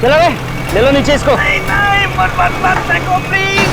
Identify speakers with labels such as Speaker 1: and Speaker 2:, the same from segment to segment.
Speaker 1: चलो बे, ले लो नीचे इसको।
Speaker 2: नहीं नहीं, मत फेंको प्लीज।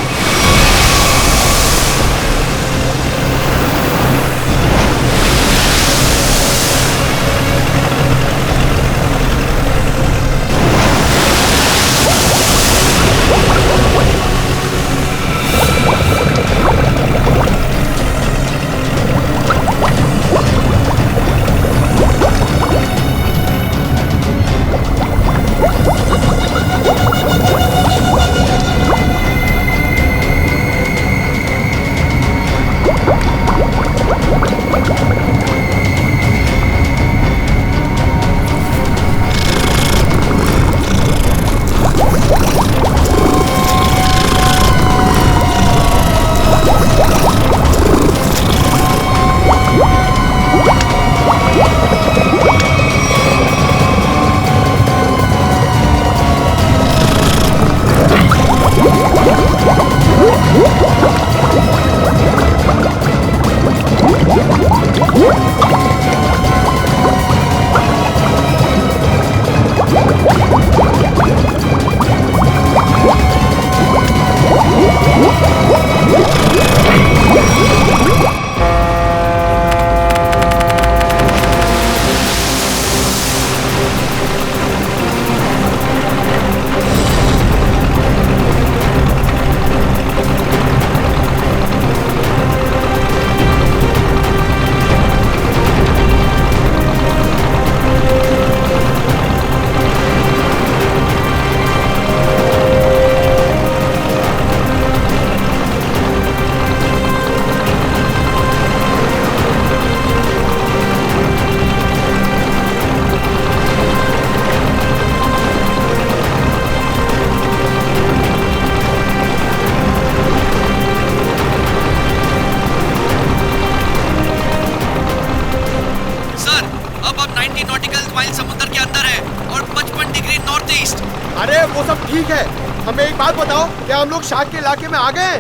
Speaker 3: अरे वो सब ठीक है, हमें एक बात बताओ, क्या हम लोग शार्क के इलाके में आ गए?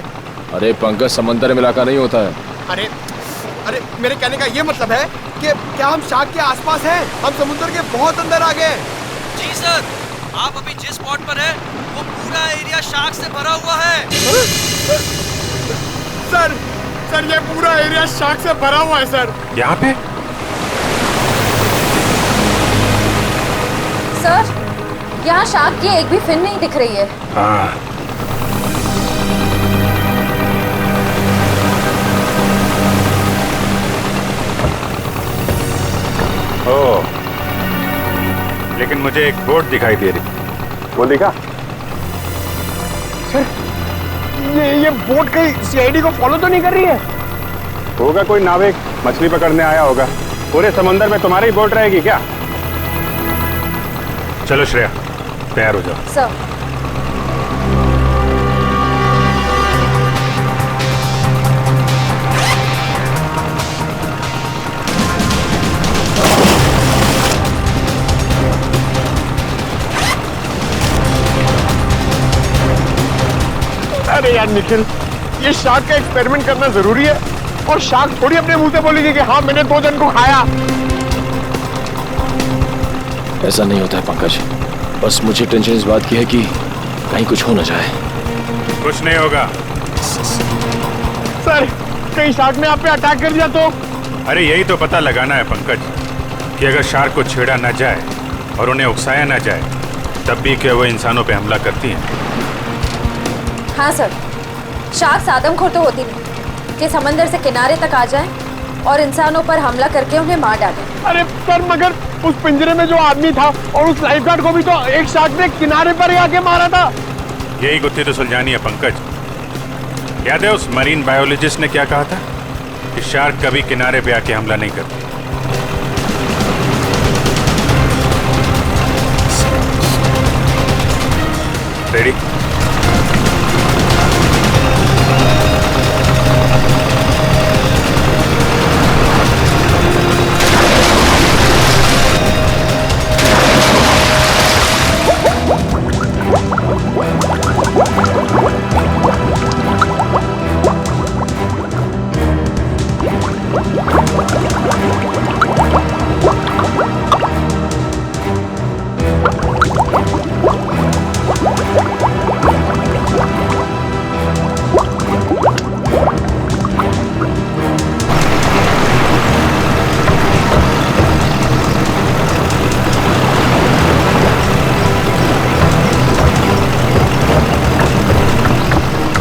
Speaker 4: अरे पंकज, समंदर में इलाका नहीं होता है।
Speaker 3: अरे अरे मेरे कहने का ये मतलब है कि क्या हम शार्क के आसपास हैं? हम समुद्र के बहुत अंदर आ गए।
Speaker 2: जी सर, आप अभी जिस स्पॉट पर है वो पूरा एरिया शार्क से भरा हुआ है।
Speaker 3: सर ये पूरा एरिया शार्क से भरा हुआ है सर।
Speaker 4: यहाँ पे?
Speaker 5: सर, यहाँ शार्क की एक भी फिन नहीं दिख रही है।
Speaker 4: हाँ।
Speaker 6: ओह, लेकिन मुझे एक बोट दिखाई दे रही। वो दिखा?
Speaker 3: सर, ये बोट कहीं सीआईडी को फॉलो तो नहीं कर रही है?
Speaker 6: होगा कोई नाविक मछली पकड़ने आया होगा। पूरे समंदर में तुम्हारी बोट रहेगी क्या? चलो श्रेया, तैयार हो जाओ।
Speaker 5: सर।
Speaker 3: अरे यार निखिल, ये शार्क का एक्सपेरिमेंट करना जरूरी है, और शार्क थोड़ी अपने मुंह से बोलेगी कि हाँ मैंने 2 जन को खाया।
Speaker 4: ऐसा नहीं होता है पंकज, बस मुझे टेंशन इस बात की है कि कहीं कुछ हो ना जाए।
Speaker 6: कुछ नहीं होगा।
Speaker 3: सर, कहीं शार्क ने आप पे अटैक कर दिया तो?
Speaker 6: अरे यही तो पता लगाना है पंकज, कि अगर शार्क को छेड़ा ना जाए और उन्हें उकसाया ना जाए, तब भी क्या वो इंसानों पे हमला करती हैं?
Speaker 5: हाँ सर, शार्क आदमखोर तो होती नहीं कि समंदर से किनारे तक आ जाएं और इंसानों पर हमला करके उन्हें मार डालें।
Speaker 3: अरे सर, मगर उस पिंजरे में जो आदमी था और उस लाइफगार्ड को भी तो एक शार्क ने किनारे पर ही आके मारा था।
Speaker 6: यही गुत्थी तो सुलझानी है पंकज। याद है उस मरीन बायोलॉजिस्ट ने क्या कहा था, कि शार्क कभी किनारे पे आके हमला नहीं करती। रेडी?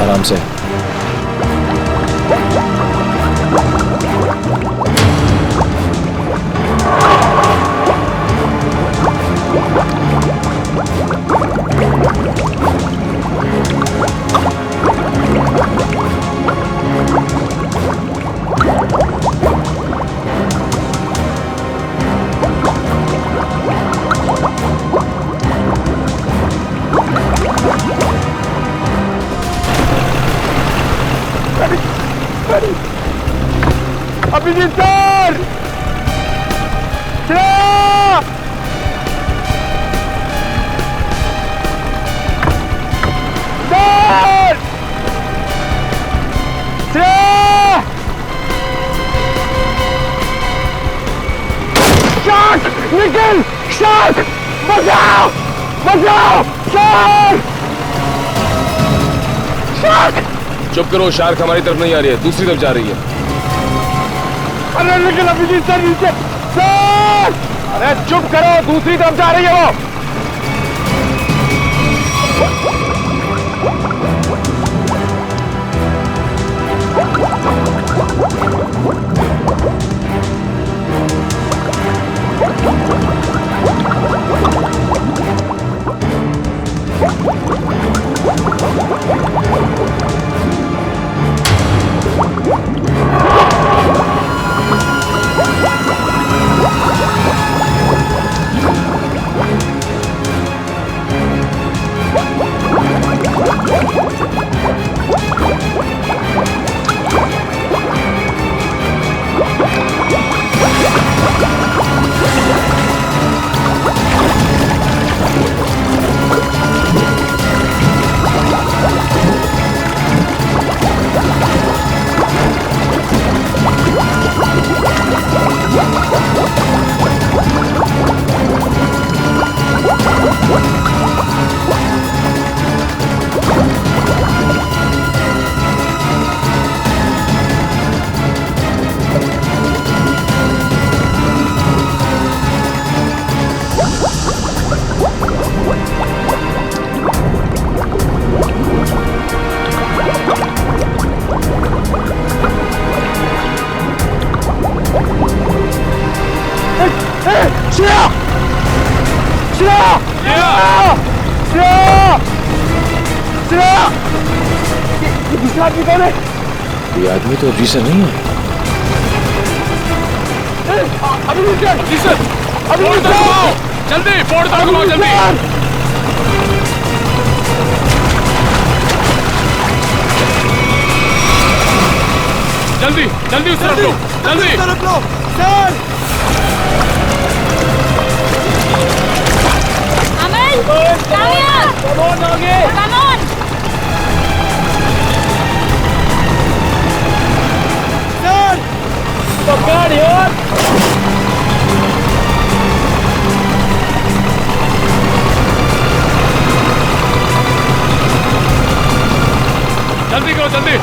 Speaker 4: आराम से।
Speaker 3: Abhijeet sir! Shreya! Sir! Shreya! Shark! Nikhil! Shark! बचाओ! बचाओ! शार्क! शार्क!
Speaker 4: चुप करो, शार्क हमारी तरफ नहीं आ रही है, दूसरी तरफ जा रही है।
Speaker 3: अरे निखिल, अभिजीत सर नीचे! सर! अरे चुप करो, दूसरी तरफ जा रही है वो।
Speaker 4: ये आदमी तो अभी से नहीं है।
Speaker 7: जल्दी फोड़ दो, जल्दी जल्दी जल्दी उस तरफ लो, जल्दी
Speaker 2: तरफ लो sir.
Speaker 5: Aman, Kavya, come on.
Speaker 2: सर
Speaker 1: पकड़ यार।
Speaker 7: जल्दी करो, जल्दी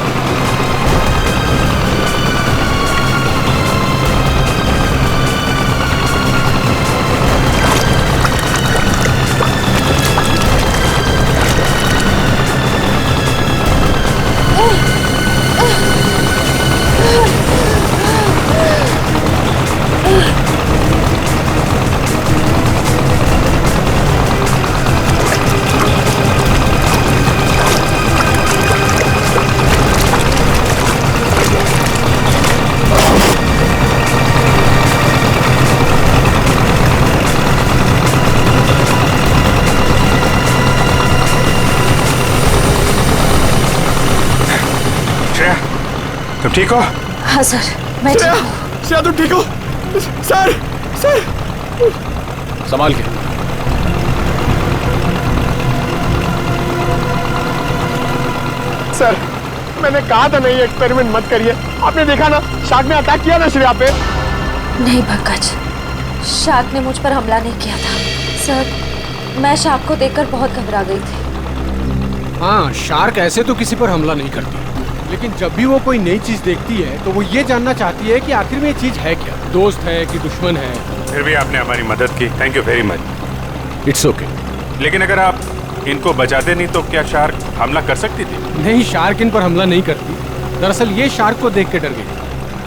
Speaker 6: तुम ठीक हो?
Speaker 5: हाँ सर, मैं ठीक हूँ।
Speaker 3: श्रेया तुम ठीक हो? सर! सर!
Speaker 4: संभाल के।
Speaker 3: सर, मैंने कहा था नहीं एक्सपेरिमेंट मत करिए। आपने देखा ना, शार्क ने अटैक किया ना श्रेया पे।
Speaker 5: नहीं पंकज, शार्क ने मुझ पर हमला नहीं किया था। सर, मैं शार्क को देखकर बहुत घबरा गई थी।
Speaker 8: हाँ, शार्क ऐसे तो किसी पर हमला नहीं करती, लेकिन जब भी वो कोई नई चीज देखती है तो वो ये जानना चाहती है कि आखिर में ये चीज है क्या, दोस्त है कि दुश्मन है।
Speaker 6: फिर भी आपने हमारी मदद की, thank you very much.
Speaker 8: It's okay.
Speaker 6: लेकिन अगर आप इनको बचाते नहीं तो क्या शार्क हमला कर सकती थी?
Speaker 8: नहीं, शार्क इन पर हमला नहीं करती। दरअसल ये शार्क को देख के डर गई।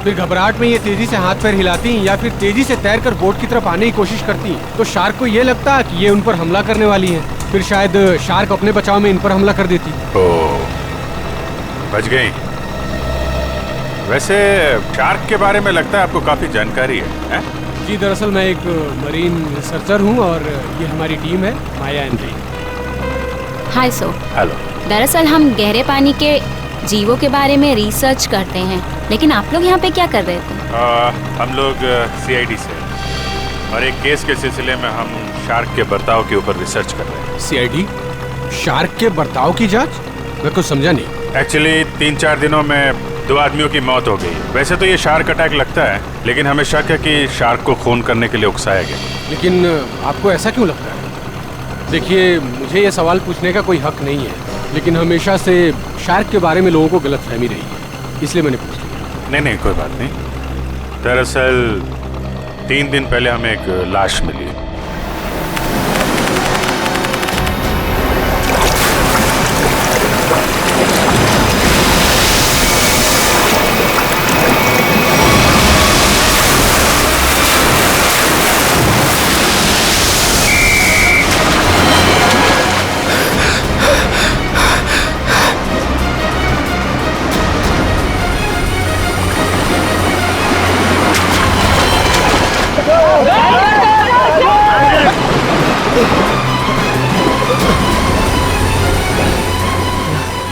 Speaker 8: फिर घबराहट में ये तेजी से हाथ पैर हिलाती या फिर तेजी से तैरकर बोट की तरफ आने की कोशिश करती, तो शार्क को ये लगता कि ये उन पर हमला करने वाली है। फिर शायद शार्क अपने बचाव में इन पर हमला कर देती।
Speaker 6: ओह, बच गई। वैसे शार्क के बारे में लगता है आपको काफी जानकारी है?
Speaker 8: जी, दरअसल मैं एक मरीन रिसर्चर हूँ और ये हमारी टीम है, माया and re.
Speaker 9: Hi so.
Speaker 6: Hello.
Speaker 9: दरअसल हम गहरे पानी के जीवों के बारे में रिसर्च करते हैं, लेकिन आप लोग यहाँ पे क्या कर रहे थे?
Speaker 6: हम लोग CID से और एक केस के सिलसिले में हम शार्क के बर्ताव के ऊपर रिसर्च कर रहे हैं।
Speaker 8: CID? शार्क के बर्ताव की जांच? मैं कुछ समझा नहीं।
Speaker 6: एक्चुअली 3-4 दिनों में 2 आदमियों की मौत हो गई। वैसे तो ये शार्क अटैक लगता है, लेकिन हमें शक है कि शार्क को खून करने के लिए उकसाया गया।
Speaker 8: लेकिन आपको ऐसा क्यों लगता है? देखिए, मुझे ये सवाल पूछने का कोई हक नहीं है, लेकिन हमेशा से शार्क के बारे में लोगों को गलतफहमी रही है, इसलिए मैंने पूछ लिया।
Speaker 6: नहीं, कोई बात नहीं। दरअसल 3 दिन पहले हमें एक लाश मिली।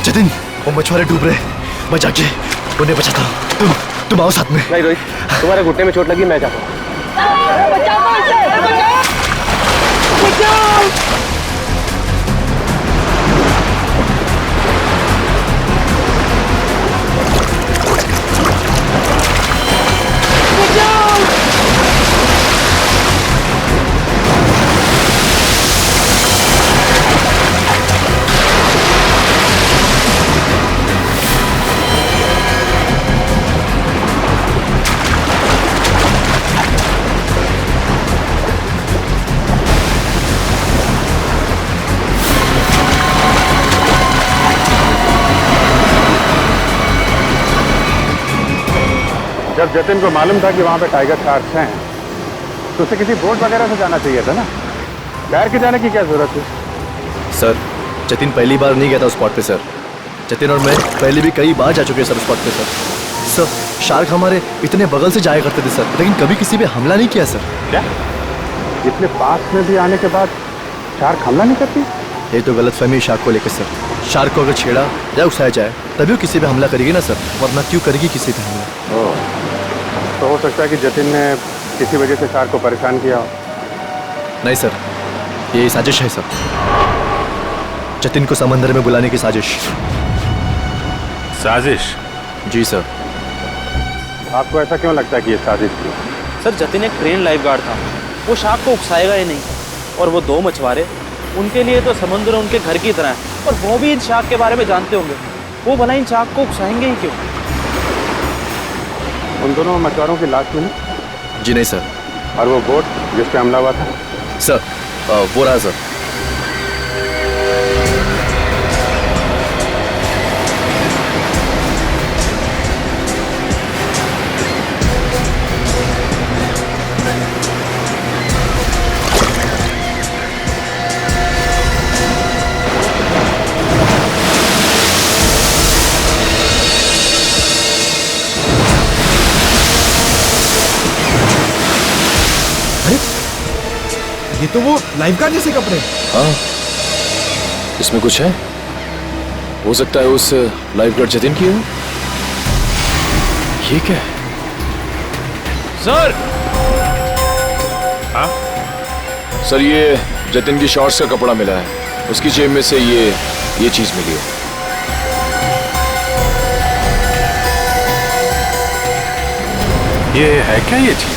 Speaker 10: जतिन, वो मछुआरे डूब रहे, मैं जाके उन्हें बचाता हूँ। तुम आओ साथ में।
Speaker 3: नहीं रोहित, तुम्हारे घुटने में चोट लगी, मैं जाता हूँ। जब जतिन को मालूम था कि वहाँ पे टाइगर शार्क्स हैं, तो उसे किसी बोट वगैरह से जाना चाहिए था ना। तैर के जाने की क्या जरूरत है?
Speaker 10: सर, जतिन पहली बार नहीं गया था उस स्पॉट पे सर। जतिन और मैं पहले भी कई बार जा चुके हैं सर उस स्पॉट पे सर। सर, शार्क हमारे इतने बगल से जाया करते थे सर, लेकिन कभी किसी पे हमला नहीं किया सर।
Speaker 3: क्या? इतने पास में भी आने के बाद शार्क हमला नहीं करती?
Speaker 10: ये तो गलतफहमी शार्क को लेकर सर। शार्क को अगर छेड़ा या उकसाया जाए तभी वो किसी पे हमला करेगी ना सर, वरना क्यों करेगी किसी पे हमला?
Speaker 3: तो हो सकता है कि जतिन ने किसी वजह से शार्क को परेशान किया हो।
Speaker 10: नहीं सर, ये साजिश है सर। जतिन को समंदर में बुलाने की साजिश।
Speaker 6: साजिश?
Speaker 10: जी सर।
Speaker 3: आपको ऐसा क्यों लगता है कि ये साजिश थी?
Speaker 1: सर, जतिन एक ट्रेन लाइफ गार्ड था, वो शार्क को उकसाएगा ही नहीं। और वो 2 मछुआरे, उनके लिए तो समुद्र उनके घर की तरह है, और वो भी इन शार्क के बारे में जानते होंगे। वो भला इन शार्क को उकसाएंगे ही क्यों?
Speaker 3: उन दोनों मछुआरों की लाश मिली?
Speaker 10: जी नहीं सर।
Speaker 3: और वो बोट जिस पे हमला हुआ था?
Speaker 10: सर, वो रहा सर।
Speaker 8: ये तो वो लाइफ गार्ड जैसे कपड़े।
Speaker 4: हाँ, इसमें कुछ है। हो सकता है उस लाइफ गार्ड जतिन की हो। ये क्या है?
Speaker 7: सर।
Speaker 6: हाँ?
Speaker 4: सर, ये जतिन की शॉर्ट्स का कपड़ा मिला है, उसकी जेब में से ये चीज मिली है।
Speaker 6: ये है क्या ये चीज?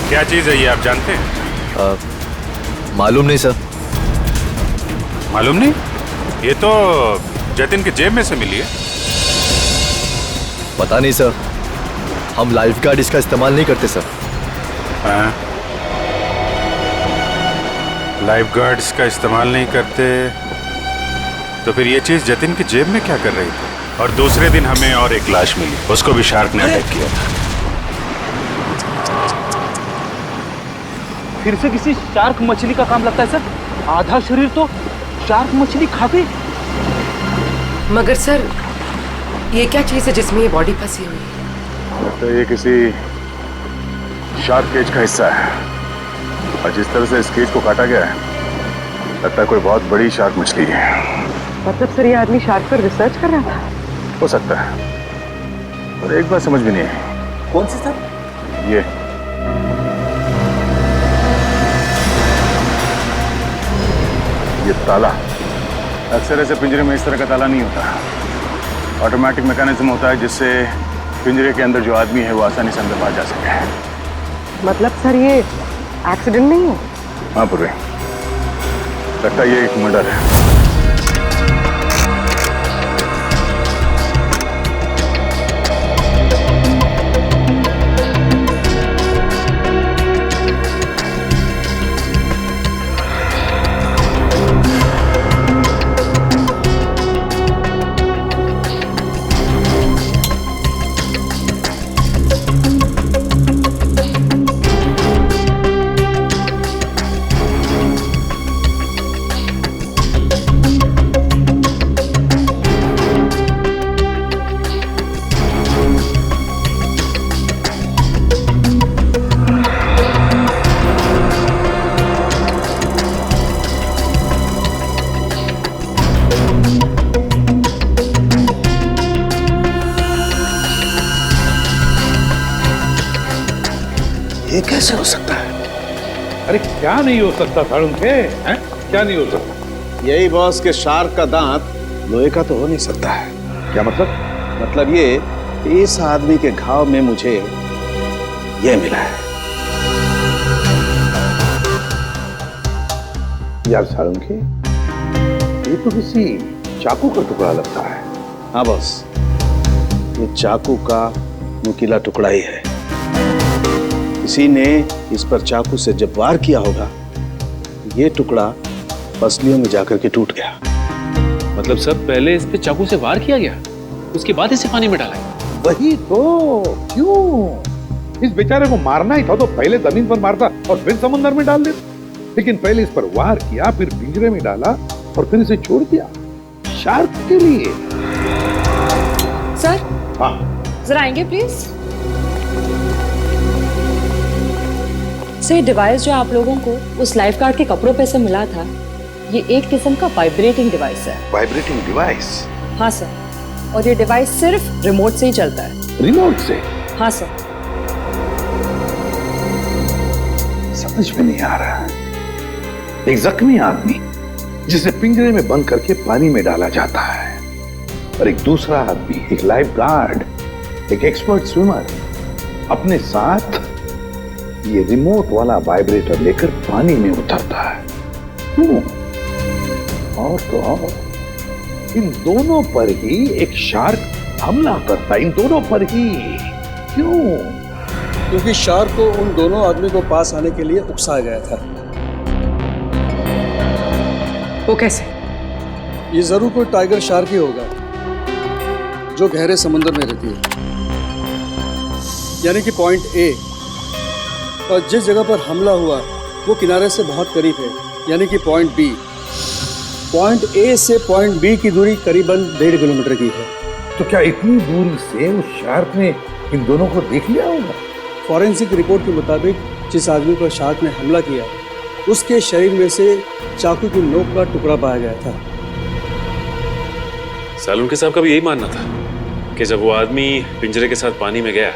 Speaker 6: क्या चीज है ये, आप जानते हैं?
Speaker 10: मालूम नहीं सर।
Speaker 6: मालूम नहीं? ये तो जतिन के जेब में से मिली है।
Speaker 10: पता नहीं सर, हम लाइफ गार्ड इसका इस्तेमाल नहीं करते सर।
Speaker 6: हाँ। लाइफ गार्ड्स का इस्तेमाल नहीं करते तो फिर ये चीज जतिन की जेब में क्या कर रही थी? और दूसरे दिन हमें और एक लाश मिली, उसको भी शार्क ने अटैक किया था।
Speaker 1: फिर से किसी शार्क मछली का काम लगता है सर। आधा शरीर तो शार्क मछली खा गई।
Speaker 11: मगर सर, ये क्या चीज है जिसमें ये बॉडी फंसी हुई है?
Speaker 4: लगता है ये किसी शार्क केज का हिस्सा है, और जिस तरह से इस केज को काटा गया है लगता है कोई बहुत बड़ी शार्क मछली है।
Speaker 11: मतलब सर, ये आदमी शार्क पर रिसर्च कर रहा था?
Speaker 4: हो सकता है, और एक बात समझ भी नहीं आई।
Speaker 1: कौन सी सर?
Speaker 4: ये ताला। अक्सर ऐसे पिंजरे में इस तरह का ताला नहीं होता। ऑटोमेटिक मैकेनिज्म होता है जिससे पिंजरे के अंदर जो आदमी है वो आसानी से अंदर बाहर जा सके।
Speaker 11: मतलब सर, ये एक्सीडेंट नहीं है?
Speaker 4: हाँ पूर्वी, लगता है ये एक मर्डर है।
Speaker 3: ये कैसे हो सकता है?
Speaker 7: अरे क्या नहीं हो सकता साळुंखे, हैं? क्या नहीं हो सकता?
Speaker 3: यही बॉस के शार्क का दांत लोहे का तो हो नहीं सकता है।
Speaker 7: क्या मतलब?
Speaker 3: मतलब ये कि इस आदमी के घाव में मुझे ये मिला है।
Speaker 7: यार साळुंखे, ये तो किसी चाकू का टुकड़ा लगता है।
Speaker 3: हाँ बॉस, ये चाकू का नुकीला टुकड़ा ही है। किसी ने इस पर चाकू से जब वार किया होगा, ये टुकड़ा पसलियों में जाकर के टूट गया।
Speaker 12: मतलब सर, पहले इस पे चाकू से वार किया गया, उसके बाद इसे पानी में डाला गया।
Speaker 7: वही तो, क्यों? इस बेचारे को मारना ही था तो पहले जमीन पर मारता और फिर समुद्र में डाल देता। लेकिन पहले इस पर वार किया, फिर पिंजरे में डाला और फिर इसे छोड़ दिया शार्क के लिए।
Speaker 5: सर,
Speaker 7: हाँ
Speaker 5: जरा आएंगे प्लीज। सर, डिवाइस जो आप लोगों को उस लाइफ गार्ड के कपड़ों पे से मिला था, ये एक किस्म का वाइब्रेटिंग डिवाइस है।
Speaker 7: Vibrating device?
Speaker 5: हाँ सर, और ये डिवाइस सिर्फ रिमोट से ही चलता है।
Speaker 7: रिमोट से?
Speaker 5: हाँ सर।
Speaker 7: समझ में नहीं आ रहा। एक जख्मी आदमी जिसे पिंजरे में बंद करके पानी में डाला जाता है, और एक दूसरा आदमी, एक लाइफ गार्ड, एक एक्सपर्ट स्विमर, अपने साथ ये रिमोट वाला वाइब्रेटर लेकर पानी में उतरता है। क्यों? और तो और, इन दोनों पर ही एक शार्क हमला करता है, इन दोनों पर ही। क्यों?
Speaker 13: क्योंकि शार्क को उन दोनों आदमी को पास आने के लिए उकसाया गया था।
Speaker 11: वो कैसे?
Speaker 13: ये जरूर कोई टाइगर शार्क ही होगा जो गहरे समुद्र में रहती है, यानी कि पॉइंट ए। और जिस जगह पर हमला हुआ वो किनारे से बहुत करीब है, यानी कि पॉइंट बी। पॉइंट ए से पॉइंट बी की दूरी करीबन 1.5 किलोमीटर की है।
Speaker 7: तो क्या इतनी दूरी से उस शार्क ने इन दोनों को देख लिया होगा?
Speaker 13: फॉरेंसिक रिपोर्ट के मुताबिक जिस आदमी पर शार्क ने हमला किया, उसके शरीर में से चाकू की नोक का टुकड़ा पाया गया था।
Speaker 12: सालुंखे साहब का भी यही मानना था कि जब वो आदमी पिंजरे के साथ पानी में गया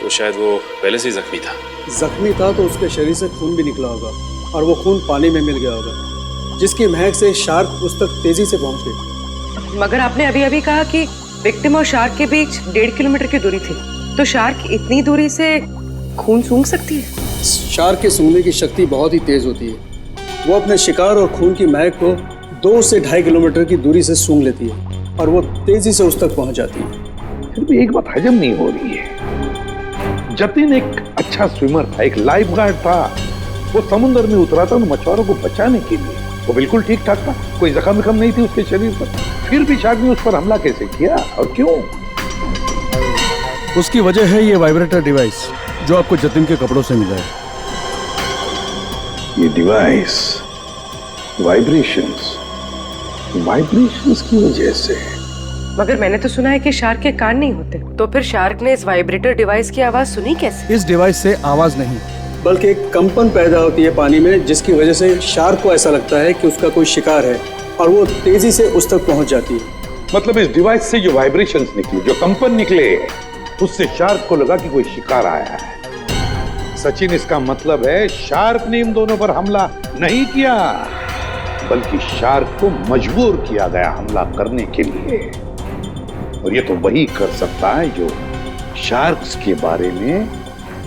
Speaker 12: तो शायद वो पहले से ही जख्मी था।
Speaker 13: जख्मी था तो उसके शरीर से खून भी निकला होगा, और वो खून पानी में मिल गया होगा, जिसकी महक से शार्क उस तक तेजी से पहुंच गई।
Speaker 11: मगर आपने अभी अभी कहा कि विक्टिम और शार्क के बीच 1.5 किलोमीटर की दूरी थी, तो शार्क इतनी दूरी से खून सूंघ सकती है?
Speaker 13: शार्क के सूंघने की शक्ति बहुत ही तेज होती है। वो अपने शिकार और खून की महक को 2 से 2.5 किलोमीटर की दूरी से सूंघ लेती है, और वो तेजी से उस तक पहुंच जाती है।
Speaker 7: फिर भी एक बात हजम नहीं हो रही है। जतिन एक अच्छा स्विमर था, एक लाइफ गार्ड था, वो समुद्र में उतरा था उन मछुआरों को बचाने के लिए। वो बिल्कुल ठीक ठाक था, कोई जख्म विखम नहीं थी उसके शरीर पर। फिर भी शार्क ने उस पर हमला कैसे किया और क्यों?
Speaker 13: उसकी वजह है ये वाइब्रेटर डिवाइस जो आपको जतिन के कपड़ों से मिला है।
Speaker 7: ये डिवाइस वाइब्रेशंस की वजह से।
Speaker 11: मगर मैंने तो सुना है कि शार्क के कान नहीं होते, तो फिर शार्क ने इस वाइब्रेटर डिवाइस की आवाज सुनी कैसे?
Speaker 13: इस डिवाइस से आवाज नहीं बल्कि एक कंपन पैदा होती है पानी में, जिसकी वजह से शार्क को ऐसा लगता है कि उसका कोई शिकार है और वो तेजी से उस तक पहुंच जाती है।
Speaker 7: मतलब इस डिवाइस से जो वाइब्रेशंस निकली, जो कंपन निकले, उससे शार्क को लगा कि कोई शिकार आया है। सचिन, इसका मतलब है शार्क ने इन दोनों पर हमला नहीं किया, बल्कि शार्क को मजबूर किया गया हमला करने के लिए। और ये तो वही कर सकता है जो शार्क्स के बारे में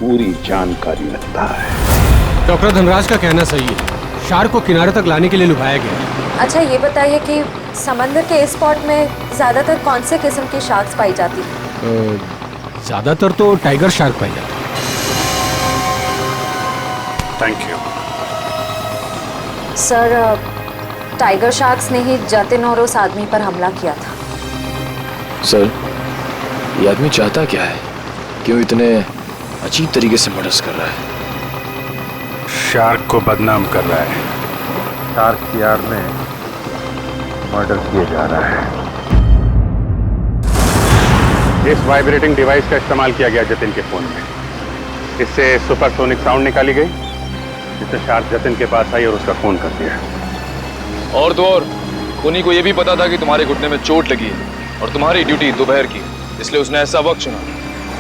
Speaker 7: पूरी जानकारी रखता है।
Speaker 8: डॉक्टर धनराज का कहना सही है, शार्क को किनारे तक लाने के लिए लुभाया गया।
Speaker 5: अच्छा ये बताइए कि समंदर के इस स्पॉट में ज्यादातर कौन से किस्म की शार्क्स पाई जाती है?
Speaker 8: ज्यादातर तो टाइगर शार्क पाई जाती है।
Speaker 6: Thank you
Speaker 5: sir, tiger sharks ने ही जतिन और उस आदमी पर हमला किया था।
Speaker 14: सर, ये आदमी चाहता क्या है? क्यों इतने अजीब तरीके से मर्डर्स कर रहा है?
Speaker 6: शार्क को बदनाम कर रहा है।
Speaker 4: शार्क की आड़ में मर्डर किया जा रहा है। इस वाइब्रेटिंग डिवाइस का इस्तेमाल किया गया जतिन के फोन में। इससे सुपरसोनिक साउंड निकाली गई, जिससे शार्क जतिन के पास आई और उसका फोन कर दिया।
Speaker 14: और तो और खूनी को यह भी पता था कि तुम्हारे घुटने में चोट लगी है और तुम्हारी ड्यूटी दोपहर की, इसलिए उसने ऐसा वक्त चुना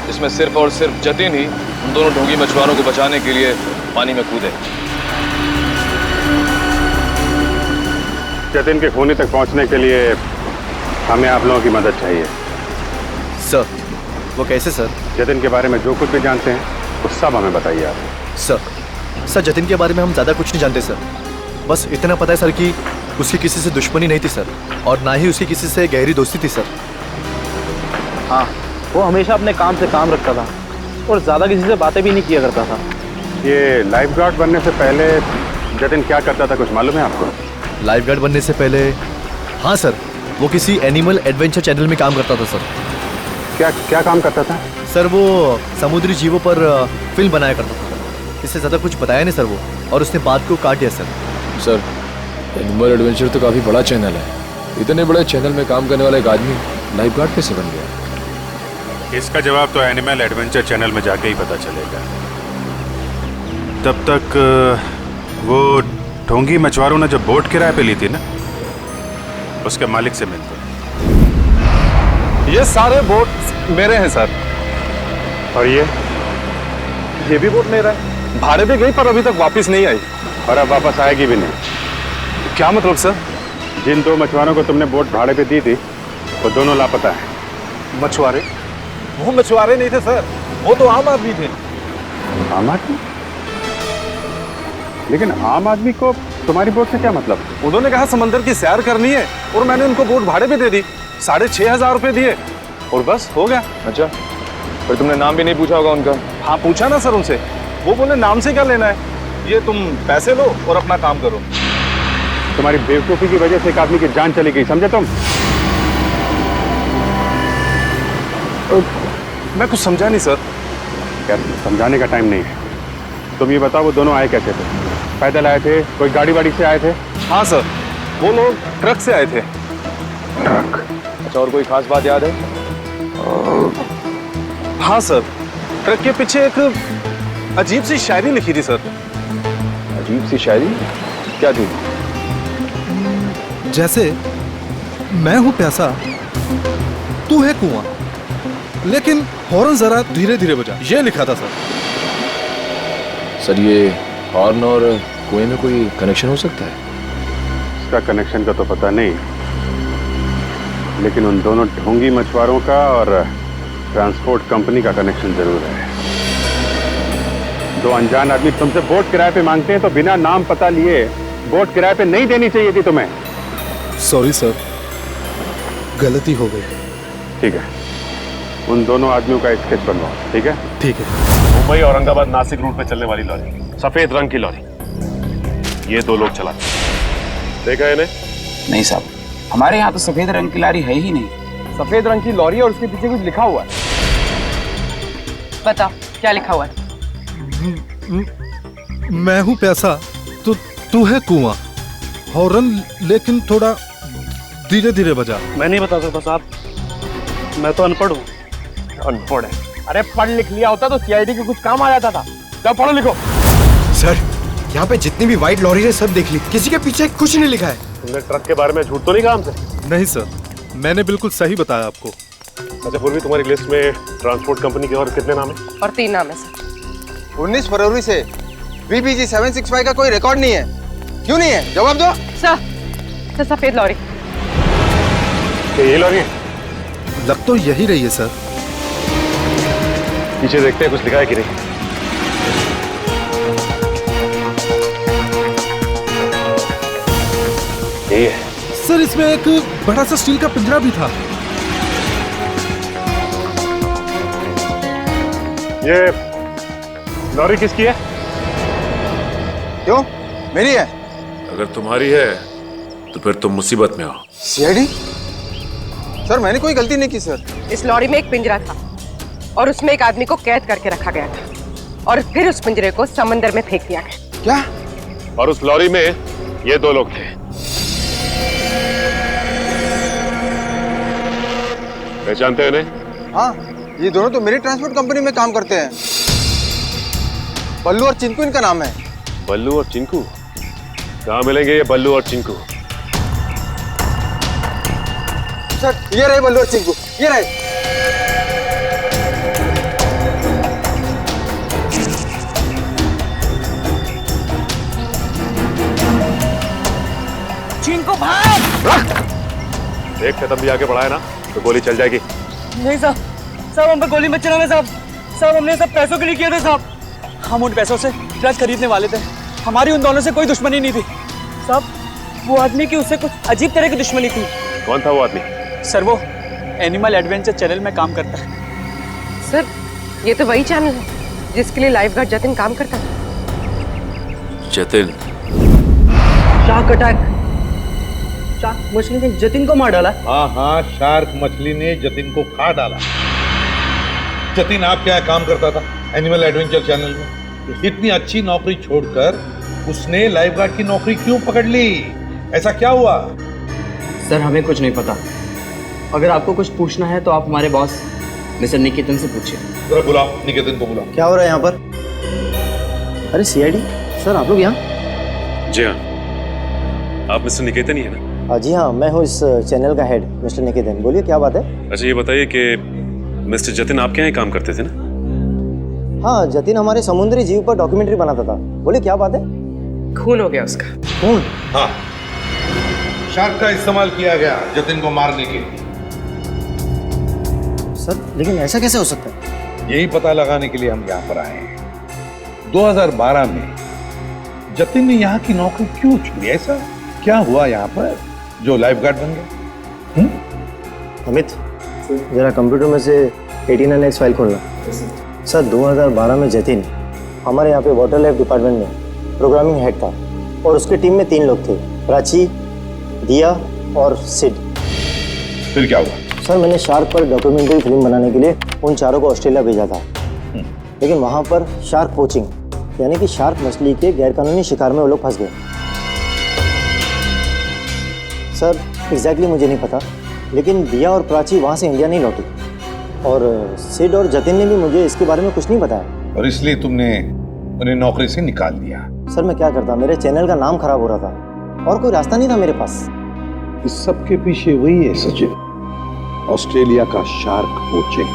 Speaker 14: जिसमें सिर्फ और सिर्फ जतिन ही उन दोनों ढोंगी मछुआरों को बचाने के लिए पानी में कूदे।
Speaker 4: जतिन के खूनी तक पहुंचने के लिए हमें आप लोगों की मदद चाहिए।
Speaker 10: सर, वो कैसे सर?
Speaker 4: जतिन के बारे में जो कुछ भी जानते हैं वो सब हमें बताइए आप।
Speaker 10: सर, जतिन के बारे में हम ज़्यादा कुछ नहीं जानते सर। बस इतना पता है सर कि उसकी किसी से दुश्मनी नहीं थी सर, और ना ही उसकी किसी से गहरी दोस्ती थी सर।
Speaker 1: हाँ, वो हमेशा अपने काम से काम रखता था और ज़्यादा किसी से बातें भी नहीं किया करता था।
Speaker 4: ये लाइफ गार्ड बनने से पहले जतिन क्या करता था, कुछ मालूम है आपको?
Speaker 10: लाइफ गार्ड बनने से पहले? हाँ सर, वो किसी एनिमल एडवेंचर चैनल में काम करता था सर।
Speaker 4: क्या काम करता था?
Speaker 10: सर, वो समुद्री जीवों पर फिल्म बनाया करता था। इससे ज़्यादा कुछ बताया नहीं सर वो, और उसने बात को काट दिया सर।
Speaker 14: सर, एनिमल एडवेंचर तो काफी बड़ा चैनल है। इतने बड़े चैनल में काम करने वाला एक आदमी लाइफ गार्ड कैसे बन गया?
Speaker 6: इसका जवाब तो एनिमल एडवेंचर चैनल में जाके ही पता चलेगा। तब तक वो ढोंगी मछुआरों ने जो बोट किराए पे ली थी ना, उसके मालिक से मिलते।
Speaker 15: ये सारे बोट मेरे हैं सर।
Speaker 4: और ये
Speaker 15: भी बोट मेरा है। भाड़े पे गई पर अभी तक वापस नहीं आई,
Speaker 4: और अब वापस आएगी भी नहीं।
Speaker 15: क्या मतलब सर?
Speaker 4: जिन दो मछुआरों को तुमने बोट भाड़े पे दी थी वो दोनों लापता है।
Speaker 15: मछुआरे? वो मछुआरे नहीं थे सर, वो तो आम आदमी थे।
Speaker 4: आम आदमी? लेकिन आम आदमी को तुम्हारी बोट से क्या मतलब?
Speaker 15: उन्होंने कहा समंदर की सैर करनी है और मैंने उनको बोट भाड़े पे दे दी। 6,500 रुपए दिए और बस हो गया।
Speaker 14: अच्छा, फिर तुमने नाम भी नहीं पूछा होगा उनका?
Speaker 15: हाँ पूछा ना सर उनसे, वो बोले नाम से क्या लेना है, ये तुम पैसे लो और अपना काम करो।
Speaker 4: तुम्हारी बेवकूफी की वजह से एक आदमी की जान चली गई, समझे तुम?
Speaker 15: मैं कुछ समझा नहीं सर।
Speaker 4: यार, समझाने का टाइम नहीं है। तुम ये बताओ वो दोनों आए कैसे थे? पैदल आए थे, कोई गाड़ी वाड़ी से आए थे?
Speaker 15: हाँ सर, वो लोग ट्रक से आए थे।
Speaker 4: ट्रक?
Speaker 14: अच्छा, और कोई खास बात याद है?
Speaker 15: हाँ सर, ट्रक के पीछे एक अजीब सी शायरी लिखी थी सर।
Speaker 14: अजीब सी शायरी? क्या थी?
Speaker 16: जैसे मैं हूं प्यासा, तू है कुआं, लेकिन हॉर्न जरा धीरे धीरे बजा, ये लिखा था सर।
Speaker 14: सर, ये हॉर्न और कुएं में कोई कनेक्शन हो सकता है?
Speaker 4: इसका कनेक्शन का तो पता नहीं, लेकिन उन दोनों ढोंगी मछुआरों का और ट्रांसपोर्ट कंपनी का कनेक्शन जरूर है। दो अनजान आदमी तुमसे बोट किराए पे मांगते हैं तो बिना नाम पता लिए बोट किराए पे नहीं देनी चाहिए थी तुम्हें।
Speaker 16: सॉरी सर, गलती हो गई।
Speaker 4: ठीक है, उन दोनों आदमियों का स्केच बनवाओ। ठीक है?
Speaker 16: ठीक है।
Speaker 12: मुंबई औरंगाबाद नासिक रूट पे चलने वाली लॉरी, सफेद रंग की लॉरी। ये 2 लोग चलाते। देखा है इन्हें?
Speaker 17: नहीं साहब, हमारे यहाँ तो सफेद रंग की लॉरी है ही नहीं।
Speaker 18: सफेद रंग की लॉरी और उसके पीछे कुछ लिखा हुआ है।
Speaker 11: बता क्या लिखा हुआ है?
Speaker 16: मैं हूँ प्यासा, तू है कुआं। हॉर्न लेकिन थोड़ा धीरे धीरे बजा।
Speaker 13: मैं नहीं बता सकता साहब, मैं तो अनपढ़ हूँ।
Speaker 18: अनपढ़ है? अरे पढ़ लिख लिया होता तो सीआईडी के कुछ काम आ जाता था। जाओ पढ़ो लिखो।
Speaker 19: सर, यहाँ पे जितनी भी व्हाइट लॉरी है सब देख ली, किसी के पीछे कुछ नहीं लिखा है।
Speaker 12: तुमने ट्रक के बारे में झूठ तो नहीं कहा हमसे?
Speaker 16: नहीं सर, मैंने बिल्कुल सही बताया आपको।
Speaker 12: अच्छा पूर्वी, तुम्हारी लिस्ट में ट्रांसपोर्ट कंपनी के और कितने नाम है?
Speaker 11: और 3 नाम है सर।
Speaker 18: 19 फरवरी से VBG 765 का कोई रिकॉर्ड नहीं है। क्यों नहीं है? जवाब दो।
Speaker 11: सर सफेद लॉरी।
Speaker 12: ये लॉरी है?
Speaker 16: लग तो यही रही है सर।
Speaker 12: पीछे देखते हैं कुछ लिखा है कि नहीं। यही है
Speaker 16: सर, इसमें एक बड़ा सा स्टील का पिंजरा भी था।
Speaker 12: ये लॉरी किसकी है?
Speaker 18: क्यों? मेरी है।
Speaker 12: अगर तुम्हारी है तो फिर तुम मुसीबत में हो।
Speaker 18: सीआईडी? सर मैंने कोई गलती नहीं की सर।
Speaker 11: इस लॉरी में एक पिंजरा था और उसमें एक आदमी को कैद करके रखा गया था और फिर उस पिंजरे को समंदर में फेंक दिया गया।
Speaker 18: क्या?
Speaker 12: और उस लॉरी में ये 2 लोग थे। पहचानते हैं इन्हें?
Speaker 18: हाँ, ये दोनों तो मेरी ट्रांसपोर्ट कंपनी में काम करते हैं। बल्लू और चिंकू इनका नाम है।
Speaker 12: बल्लू और चिंकू? कहाँ मिलेंगे ये बल्लू और चिंकू?
Speaker 18: सर ये रहे बल्लू और चिंकू, ये रहे।
Speaker 11: चिंकू भाग!
Speaker 12: एक कदम भी आगे बढ़ाया ना तो गोली चल जाएगी।
Speaker 20: नहीं साहब, हम पे गोली मत चलाना साहब। हमने सब पैसों के लिए किए थे साहब। हम उन पैसों से ट्रक खरीदने वाले थे। हमारी उन दोनों से कोई दुश्मनी नहीं थी साहब। वो आदमी की उससे कुछ अजीब तरह की दुश्मनी थी।
Speaker 12: कौन था वो आदमी?
Speaker 20: सर वो एनिमल एडवेंचर चैनल में काम करता है।
Speaker 11: सर ये तो वही चैनल है जिसके लिए लाइफ गार्ड जतिन काम करता है।
Speaker 12: जतिन?
Speaker 20: Shark attack. शार्क मछली ने जतिन को मार डाला।
Speaker 7: हाँ, शार्क मछली ने जतिन को खा डाला। जतिन आपके यहाँ काम करता था एनिमल एडवेंचर चैनल में। इतनी अच्छी नौकरी छोड़कर उसने लाइफ गार्ड की नौकरी क्यों पकड़ ली? ऐसा क्या हुआ?
Speaker 20: सर हमें कुछ नहीं पता। अगर आपको कुछ पूछना है तो आप हमारे बॉस मिस्टर निकेतन से पूछिए।
Speaker 7: जरा बुलाओ, निकेतन को बुलाओ।
Speaker 10: क्या हो रहा है यहाँ पर? अरे सीआईडी सर, आप लोग यहाँ?
Speaker 12: जी हाँ, आप मिस्टर निकेतन ही है ना?
Speaker 10: जी हाँ, मैं हूँ इस चैनल का हेड मिस्टर निकेतन। बोलिए क्या बात है?
Speaker 12: अच्छा ये बताइए कि मिस्टर जतिन आपके यहाँ काम करते थे ना?
Speaker 10: हाँ, जतिन हमारे समुद्री जीव पर डॉक्यूमेंट्री बनाता था। बोलिए क्या बात है?
Speaker 11: खून हो गया उसका।
Speaker 10: खून?
Speaker 7: हाँ, शार्क का इस्तेमाल किया गया जतिन को मारने के लिए।
Speaker 10: सर लेकिन ऐसा कैसे हो सकता है?
Speaker 7: यही पता लगाने के लिए हम यहाँ पर आए हैं। 2012 में जतिन ने यहाँ की नौकरी क्यों छोड़ी? ऐसा क्या हुआ यहाँ पर जो लाइफ गार्ड बन गया?
Speaker 10: अमित, जरा कंप्यूटर में से 89X फाइल खोलना। सर 2012 में जतिन हमारे यहाँ पे वाटर लाइफ डिपार्टमेंट में प्रोग्रामिंग हेड था और उसके टीम में 3 लोग थे, प्राची, दिया और सिड।
Speaker 7: फिर क्या हुआ?
Speaker 10: सर मैंने शार्क पर डॉक्यूमेंट्री फिल्म बनाने के लिए उन चारों को ऑस्ट्रेलिया भेजा था, लेकिन वहाँ पर शार्क पोचिंग यानी कि शार्क मछली के गैरकानूनी शिकार में वो लोग फंस गए। सर एग्जैक्टली मुझे नहीं पता, लेकिन दिया और प्राची वहाँ से इंडिया नहीं लौटी और सिड और जतिन ने भी मुझे इसके बारे में कुछ नहीं बताया।
Speaker 7: और इसलिए तुमने उन्हें नौकरी से निकाल दिया?
Speaker 10: सर मैं क्या करता, मेरे चैनल का नाम खराब हो रहा था और कोई रास्ता नहीं था मेरे पास।
Speaker 3: इस सब के पीछे वही है सचिन, ऑस्ट्रेलिया का शार्क पोचिंग।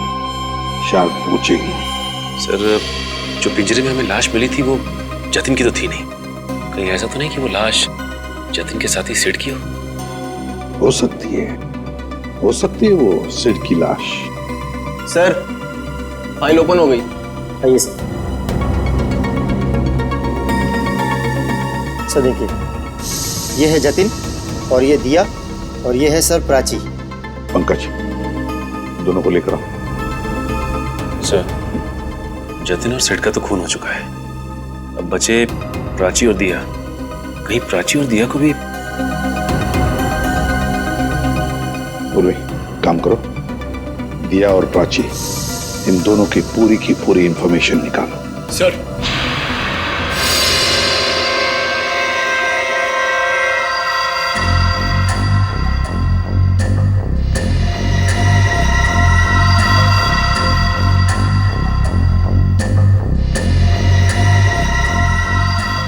Speaker 12: सर जो पिंजरे में हमें लाश मिली थी वो जतिन की तो थी नहीं। कहीं ऐसा तो नहीं कि वो लाश जतिन के साथ ही सिड की
Speaker 3: हो सकती है वो सिड की लाश।
Speaker 20: सर फाइल ओपन हो गई।
Speaker 10: आइए सर। सर देखिए, ये है जतिन और ये दिया और ये है सर प्राची।
Speaker 3: पंकज दोनों को लेकर आओ।
Speaker 12: सर जतिन और सिड का तो खून हो चुका है, अब बचे प्राची और दिया। कहीं प्राची और दिया को भी।
Speaker 7: पूर्वी, काम करो, दिया और प्राची इन दोनों की पूरी इंफॉर्मेशन निकालो।
Speaker 19: सर।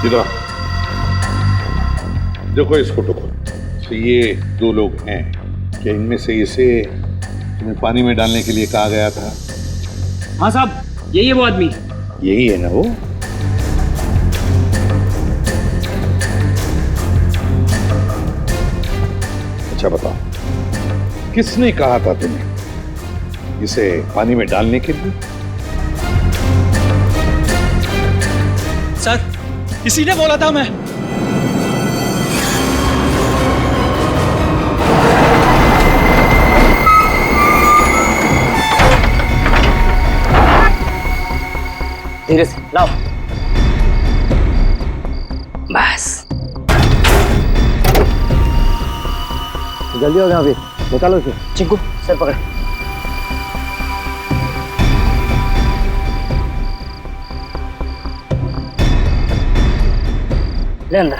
Speaker 7: इधर देखो इस फोटो को। तो ये दो लोग हैं, क्या इनमें से इसे तुम्हें पानी में डालने के लिए कहा गया था?
Speaker 20: हाँ साहब, यही है वो आदमी।
Speaker 7: यही है ना वो? अच्छा बताओ, किसने कहा था तुम्हें इसे पानी में डालने के लिए?
Speaker 20: सर, इसी ने बोला था। मैं धीरे से लाओ। बस
Speaker 10: जल्दी हो गया, अभी निकालो इसे।
Speaker 20: चिंकू सर पकड़। ले अंदर।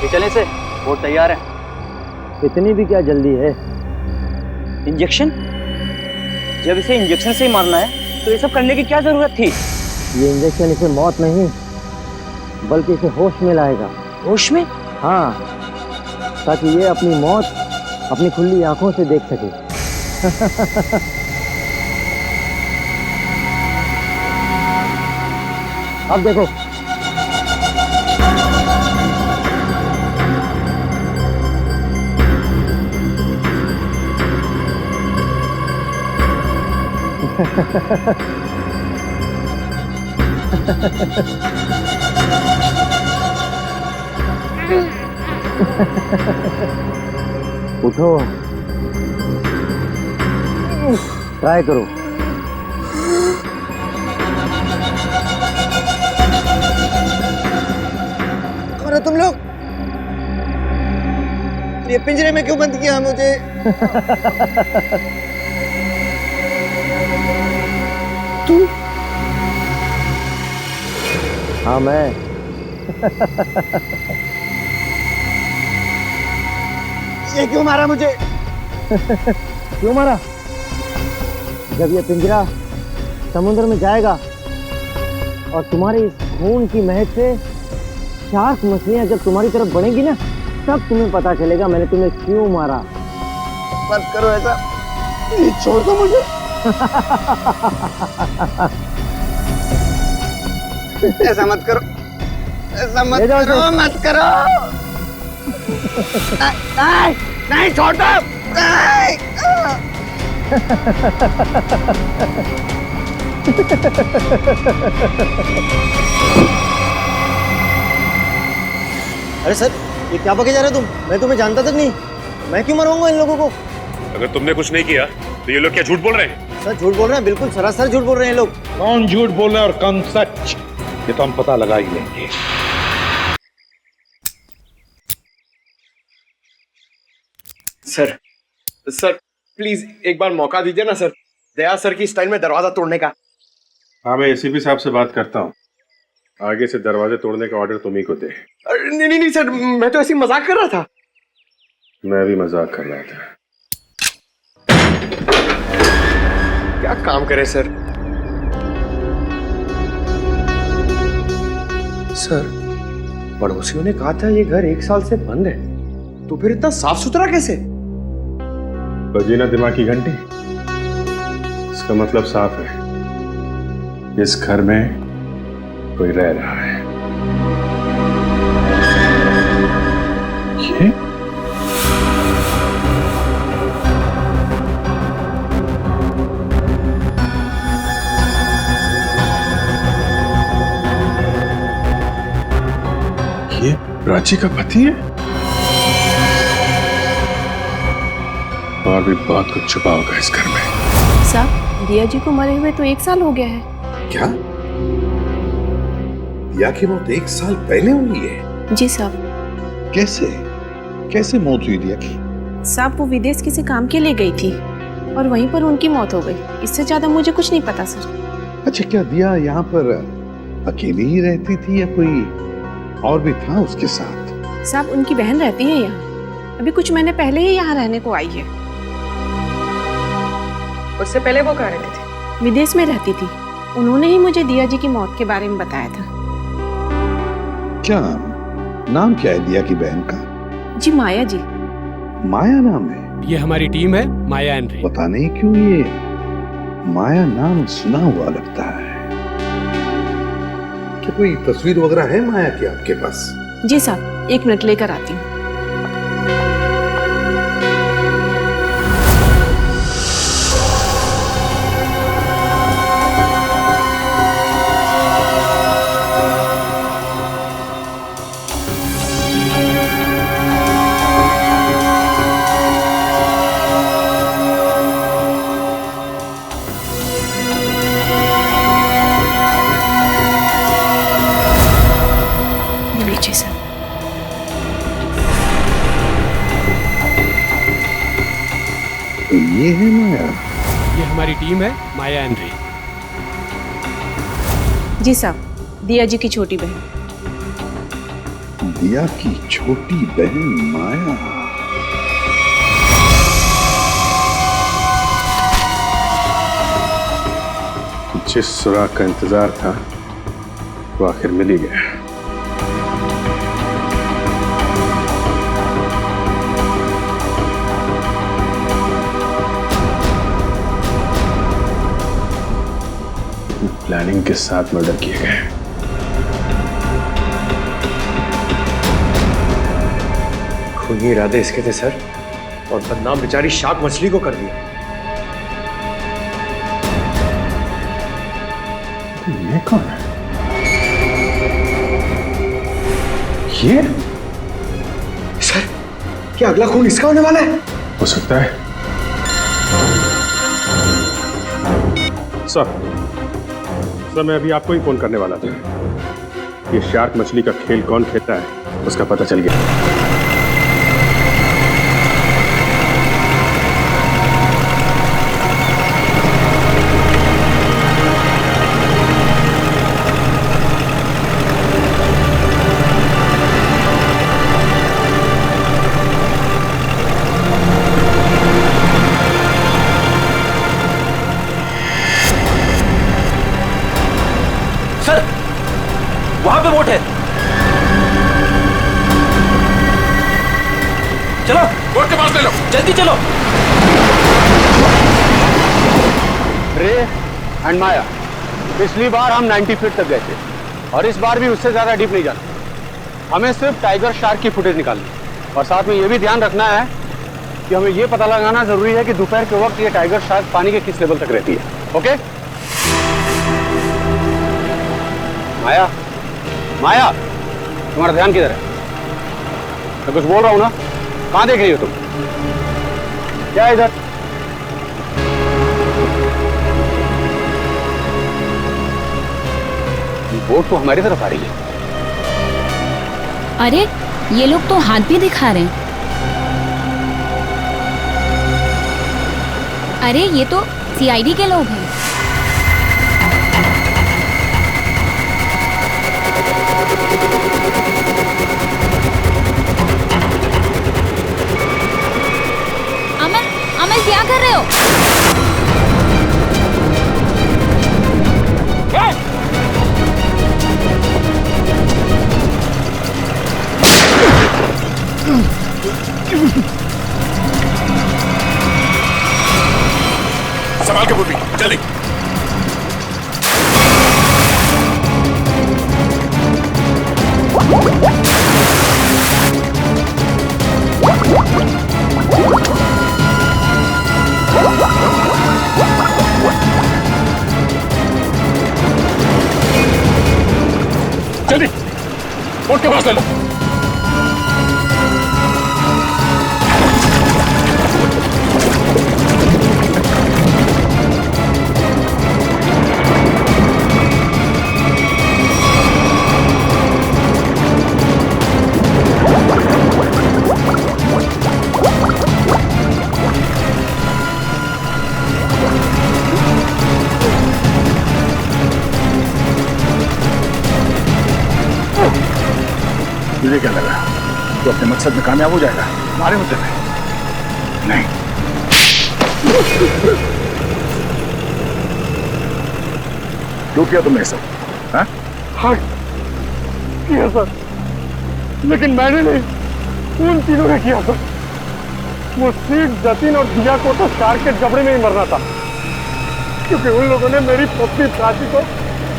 Speaker 20: ये चले से, वो तैयार है।
Speaker 10: इतनी भी क्या जल्दी है?
Speaker 20: इंजेक्शन? जब इसे इंजेक्शन से ही मारना है तो ये सब करने की क्या जरूरत थी?
Speaker 10: ये इंजेक्शन इसे मौत नहीं बल्कि इसे होश में लाएगा।
Speaker 20: होश में?
Speaker 10: हाँ, ताकि ये अपनी मौत अपनी खुली आंखों से देख सके। अब देखो। उठो, ट्राई करो।
Speaker 18: अरे तुम लोग ये पिंजरे में क्यों बंद किया मुझे?
Speaker 10: तू? हाँ मैं।
Speaker 18: ये क्यों मारा मुझे?
Speaker 10: क्यों मारा? जब ये पिंजरा समुद्र में जाएगा और तुम्हारी इस खून की महक से शार्क मछलियां जब तुम्हारी तरफ बढ़ेंगी ना, तब तुम्हें पता चलेगा मैंने तुम्हें क्यों मारा।
Speaker 18: मत करो ऐसा, प्लीज छोड़ दो मुझे। ऐसा मत करो, ऐसा मत करो, मत करो। नहीं, नहीं छोड़ दो। नहीं।
Speaker 20: अरे सर, ये क्या बके जा रहे हो तुम? मैं तुम्हें जानता तक नहीं। मैं क्यों मरवाऊंगा इन लोगों को?
Speaker 6: अगर तुमने कुछ नहीं किया तो ये लोग क्या झूठ बोल रहे हैं?
Speaker 20: सर झूठ बोल रहे हैं, बिल्कुल सरासर झूठ बोल रहे हैं लोग।
Speaker 7: कौन झूठ बोल रहा है और कौन सच, ये तो हम पता लगा ही लेंगे।
Speaker 19: सर, सर प्लीज एक बार मौका दीजिए ना सर, दया सर की स्टाइल में दरवाजा तोड़ने का।
Speaker 6: हाँ, मैं एसीपी साहब से बात करता हूँ। आगे से दरवाजे तोड़ने का ऑर्डर तुम ही को दे।
Speaker 19: नहीं नहीं नहीं सर, मैं तो ऐसे ही मजाक कर रहा था।
Speaker 6: मैं भी मजाक कर रहा था।
Speaker 19: क्या काम करे सर? सर, पड़ोसियों ने कहा था ये घर 1 साल से बंद है, तो फिर इतना साफ सुथरा कैसे?
Speaker 6: बजी ना दिमाग की घंटी, इसका मतलब साफ है, इस घर में कोई रह रहा है।
Speaker 4: ये प्राची का पति है? और भी बहुत कुछ छुपा होगा इस घर में।
Speaker 21: साहब, दिया जी को मरे हुए तो 1 साल हो गया है।
Speaker 7: क्या? दिया की मौत 1 साल पहले हुई है?
Speaker 21: जी साहब।
Speaker 7: कैसे कैसे मौत हुई दिया की?
Speaker 21: साहब, वो विदेश किसी काम के लिए गई थी और वहीं पर उनकी मौत हो गई। इससे ज्यादा मुझे कुछ नहीं पता सर।
Speaker 7: अच्छा, क्या दिया यहाँ पर अकेली ही रहती थी या कोई और भी था उसके साथ?
Speaker 21: साहब, उनकी बहन रहती है यहाँ। अभी कुछ महीने पहले ही यहाँ रहने को आई है।
Speaker 11: उससे पहले वो कहाँ रहती थी?
Speaker 21: विदेश में रहती थी। उन्होंने ही मुझे दिया जी की मौत के बारे में बताया था।
Speaker 7: क्या नाम क्या है दिया की बहन का?
Speaker 21: जी माया जी।
Speaker 7: माया नाम है?
Speaker 8: ये हमारी टीम है, माया एंड रे।
Speaker 7: पता नहीं क्यों ये माया नाम सुना हुआ लगता है। क्या कोई तस्वीर वगैरह है माया की आपके पास?
Speaker 21: जी साहब, 1 मिनट लेकर आती हूँ।
Speaker 7: तो ये है माया?
Speaker 8: ये हमारी टीम है, माया एंड रे।
Speaker 21: जी साहब, दिया जी की छोटी बहन।
Speaker 7: दिया की छोटी बहन माया।
Speaker 4: जिस सुराग का इंतजार था वो आखिर मिल ही गया। प्लानिंग के साथ मर्डर किए गए।
Speaker 19: खूनी इरादे इसके थे सर, और बदनाम बेचारी शार्क मछली को कर दिया।
Speaker 4: ये कौन है? ये
Speaker 19: सर, क्या अगला खून इसका होने वाला है?
Speaker 4: हो सकता है। सर, मैं अभी आपको ही फोन करने वाला था। ये शार्क मछली का खेल कौन खेलता है उसका पता चल गया।
Speaker 1: वहां पे बोट है। चलो बोट के पास ले लो, जल्दी चलो।
Speaker 15: रे एंड माया, पिछली बार हम 90 फीट तक गए थे और इस बार भी उससे ज्यादा डीप नहीं जाना। हमें सिर्फ टाइगर शार्क की फुटेज निकालनी और साथ में ये भी ध्यान रखना है कि हमें ये पता लगाना जरूरी है कि दोपहर के वक्त ये टाइगर शार्क पानी के किस लेवल तक रहती है। ओके माया? माया, तुम्हारा ध्यान किधर है? मैं कुछ बोल रहा हूं ना, कहां देख रही हो तुम? क्या है इधर? बोट तो हमारी तरफ आ रही है।
Speaker 9: अरे ये लोग तो हाथ भी दिखा रहे हैं। अरे ये तो सीआईडी के लोग हैं। अमन, अमन क्या कर रहे हो?
Speaker 6: संभाल के पूर्वी, जल्दी। जल्दी बोट के पास ले लो।
Speaker 4: तुझे क्या लगा तो अपने मकसद में कामयाब हो जाएगा हमारे मुद्दे में? नहीं। क्यों किया तुमने सब? हाँ?
Speaker 15: हाँ किया सर, लेकिन मैंने नहीं, उन तीनों ने किया सर। वो सीट, जतिन और दिया को तो शार्क के जबड़े में ही मरना था, क्योंकि उन लोगों ने मेरी पत्नी प्राची को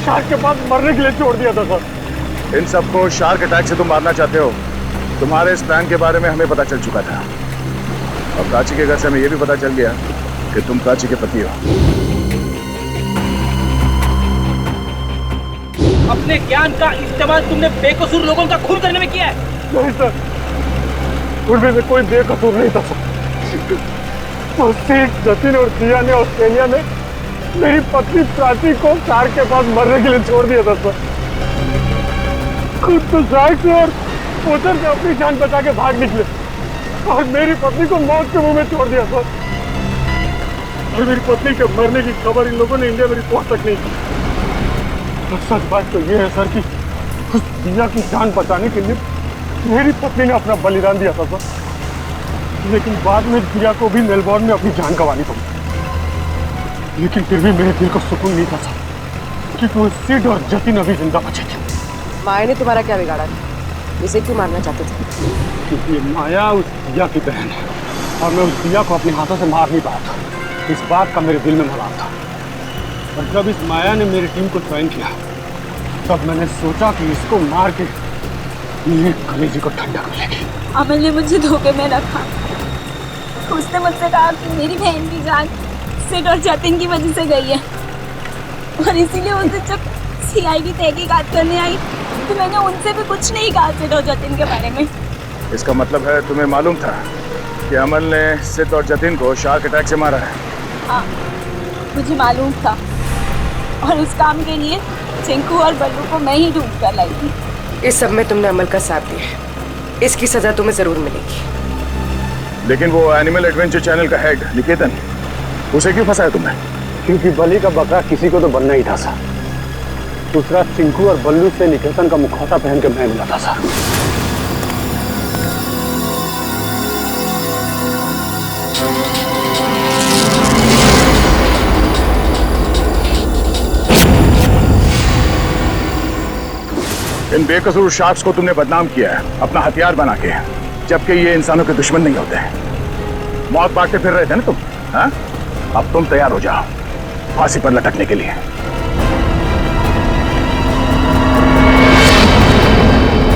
Speaker 15: शार्क के पास मरने के लिए छोड़ दिया था सर।
Speaker 4: इन सबको शार्क अटैक से तुम मारना चाहते हो? तुम्हारे इस प्लान के बारे में हमें पता चल चुका था, और प्राची के घर से हमें यह भी पता चल गया कि तुम प्राची के पति हो।
Speaker 20: अपने ज्ञान का इस्तेमाल तुमने बेकसूर लोगों का खून करने में किया है।
Speaker 15: नहीं सर, उनमें से कोई बेकसूर नहीं था सर। तो सीट, जतिन और दिया ने ऑस्ट्रेलिया में मेरी पत्नी प्राची को शार्क के पास मरने के लिए छोड़ दिया था सर। खुद तो शार्क से और उधर से अपनी जान बचा के भाग निकले, और मेरी पत्नी को मौत के मुंह में छोड़ दिया सर। और मेरी पत्नी के मरने की खबर इन लोगों ने इंडिया में रिपोर्ट तक नहीं की। तो सच बात तो ये है सर कि उस दिया की जान बचाने के लिए मेरी पत्नी ने अपना बलिदान दिया था सर, लेकिन बाद में दिया को भी मेलबोर्न में अपनी जान गंवानी पड़ी। लेकिन फिर भी मेरे दिल को सुकून नहीं था सर, क्योंकि वो सिड और जतिन अभी जिंदा बचे थे।
Speaker 11: माया ने तुम्हारा क्या बिगाड़ा था? इसे क्यों मारना चाहते थे?
Speaker 15: क्योंकि माया उस दिया की बहन है, और मैं उस दिया को अपने हाथों से मार नहीं पाया था। इस बात का मेरे दिल में मलाल था, और जब इस माया ने मेरी टीम को ज्वाइन किया, तब मैंने सोचा कि इसको मार के मेरे कलेजे को ठंडक मिलेगी।
Speaker 2: अमल ने मुझे धोखे में रखा। उसने मुझसे कहा कि मेरी बहन की जान सिड और जतिन की वजह से गई है, और इसीलिए उनसे जब CID तहकीकात करने आई तो मैंने उनसे भी कुछ नहीं कहा सिड और जतिन के बारे में।
Speaker 4: इसका मतलब है तुम्हें मालूम था कि अमल ने सिड और जतिन को शार्क अटैक से मारा है?
Speaker 2: हाँ, मुझे मालूम था, और उस काम के लिए चिंकू और बल्लू को मैं ही ढूंढ कर लाई थी।
Speaker 11: इस सब में तुमने अमल का साथ दिया, इसकी सजा तुम्हें जरूर मिलेगी।
Speaker 4: लेकिन वो एनिमल एडवेंचर चैनल का हेड निकेतन, उसे क्यों फंसाया तुमने?
Speaker 15: क्योंकि बलि का बकरा किसी को तो बनना ही था सर। दूसरा, चिंकू और बल्लू से निकेतन का मुखौटा पहन के मैं मिला था सर।
Speaker 4: इन बेकसूर शार्क्स को तुमने बदनाम किया है अपना हथियार बना के, जबकि ये इंसानों के दुश्मन नहीं होते हैं। मौत बांटते फिर रहे थे ना तुम, हाँ? अब तुम तैयार हो जाओ फांसी पर लटकने के लिए।